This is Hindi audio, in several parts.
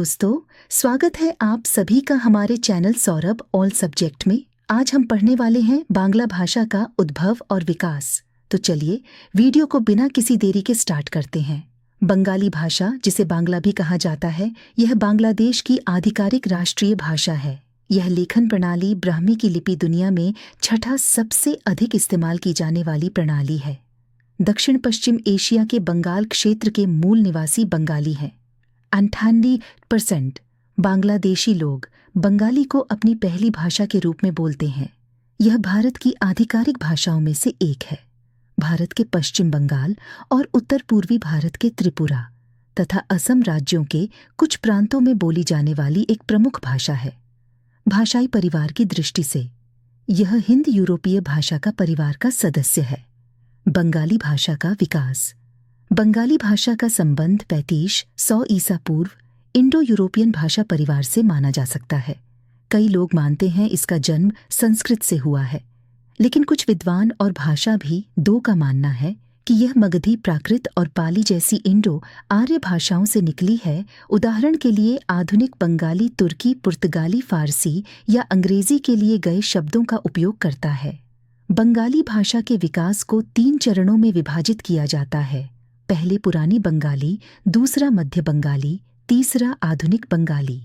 दोस्तों, स्वागत है आप सभी का हमारे चैनल सौरभ ऑल सब्जेक्ट में। आज हम पढ़ने वाले हैं बांग्ला भाषा का उद्भव और विकास। तो चलिए वीडियो को बिना किसी देरी के स्टार्ट करते हैं। बंगाली भाषा, जिसे बांग्ला भी कहा जाता है, यह बांग्लादेश की आधिकारिक राष्ट्रीय भाषा है। यह लेखन प्रणाली ब्राह्मी की लिपि दुनिया में छठा सबसे अधिक इस्तेमाल की जाने वाली प्रणाली है। दक्षिण पश्चिम एशिया के बंगाल क्षेत्र के मूल निवासी बंगाली हैं। 98% बांग्लादेशी लोग बंगाली को अपनी पहली भाषा के रूप में बोलते हैं। यह भारत की आधिकारिक भाषाओं में से एक है। भारत के पश्चिम बंगाल और उत्तर पूर्वी भारत के त्रिपुरा तथा असम राज्यों के कुछ प्रांतों में बोली जाने वाली एक प्रमुख भाषा है। भाषाई परिवार की दृष्टि से यह हिंद यूरोपीय भाषा का परिवार का सदस्य है। बंगाली भाषा का विकास। बंगाली भाषा का संबंध 3500 ईसा पूर्व इंडो यूरोपियन भाषा परिवार से माना जा सकता है। कई लोग मानते हैं इसका जन्म संस्कृत से हुआ है, लेकिन कुछ विद्वान और भाषा भी दो का मानना है कि यह मगधी, प्राकृत और पाली जैसी इंडो आर्य भाषाओं से निकली है। उदाहरण के लिए आधुनिक बंगाली तुर्की, पुर्तगाली, फारसी या अंग्रेजी के लिए गए शब्दों का उपयोग करता है। बंगाली भाषा के विकास को 3 चरणों में विभाजित किया जाता है। पहले पुरानी बंगाली, दूसरा मध्य बंगाली, तीसरा आधुनिक बंगाली।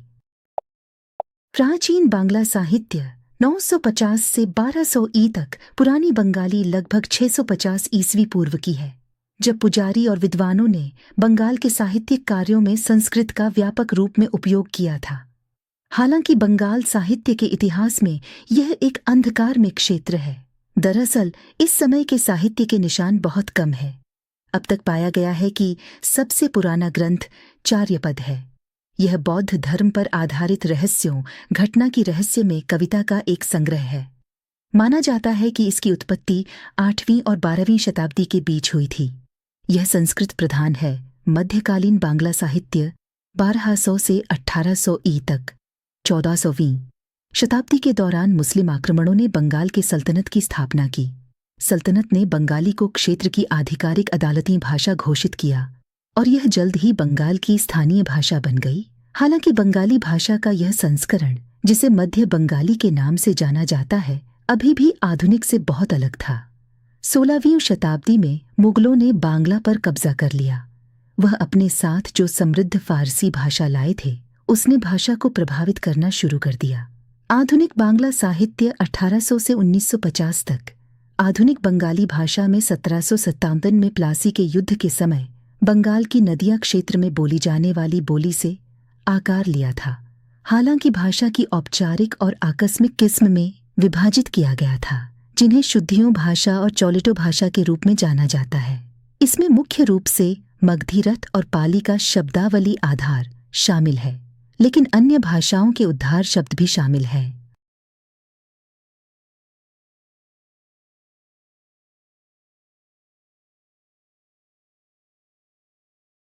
प्राचीन बांग्ला साहित्य 950 से 1200 ई तक। पुरानी बंगाली लगभग 650 ईस्वी पूर्व की है, जब पुजारी और विद्वानों ने बंगाल के साहित्यिक कार्यों में संस्कृत का व्यापक रूप में उपयोग किया था। हालांकि बंगाल साहित्य के इतिहास में यह एक अंधकारमय क्षेत्र है। दरअसल इस समय के साहित्य के निशान बहुत कम है। अब तक पाया गया है कि सबसे पुराना ग्रंथ चार्यपद है। यह बौद्ध धर्म पर आधारित रहस्यों, घटना की रहस्य में कविता का एक संग्रह है। माना जाता है कि इसकी उत्पत्ति 8वीं और 12वीं शताब्दी के बीच हुई थी। यह संस्कृत प्रधान है। मध्यकालीन बांग्ला साहित्य 1200 से 1800 ई तक। 1400वीं शताब्दी के दौरान मुस्लिम आक्रमणों ने बंगाल के सल्तनत की स्थापना की। सल्तनत ने बंगाली को क्षेत्र की आधिकारिक अदालती भाषा घोषित किया और यह जल्द ही बंगाल की स्थानीय भाषा बन गई। हालांकि बंगाली भाषा का यह संस्करण, जिसे मध्य बंगाली के नाम से जाना जाता है, अभी भी आधुनिक से बहुत अलग था। 16वीं शताब्दी में मुगलों ने बांग्ला पर कब्जा कर लिया। वह अपने साथ जो समृद्ध फारसी भाषा लाए थे, उसने भाषा को प्रभावित करना शुरू कर दिया। आधुनिक बांग्ला साहित्य 1800 से 1950 तक। आधुनिक बंगाली भाषा में 1757 में प्लासी के युद्ध के समय बंगाल की नदिया क्षेत्र में बोली जाने वाली बोली से आकार लिया था। हालांकि भाषा की औपचारिक और आकस्मिक किस्म में विभाजित किया गया था, जिन्हें शुद्धियों भाषा और चौलिटो भाषा के रूप में जाना जाता है। इसमें मुख्य रूप से मगधीरथ और पाली का शब्दावली आधार शामिल है, लेकिन अन्य भाषाओं के उद्धार शब्द भी शामिल है।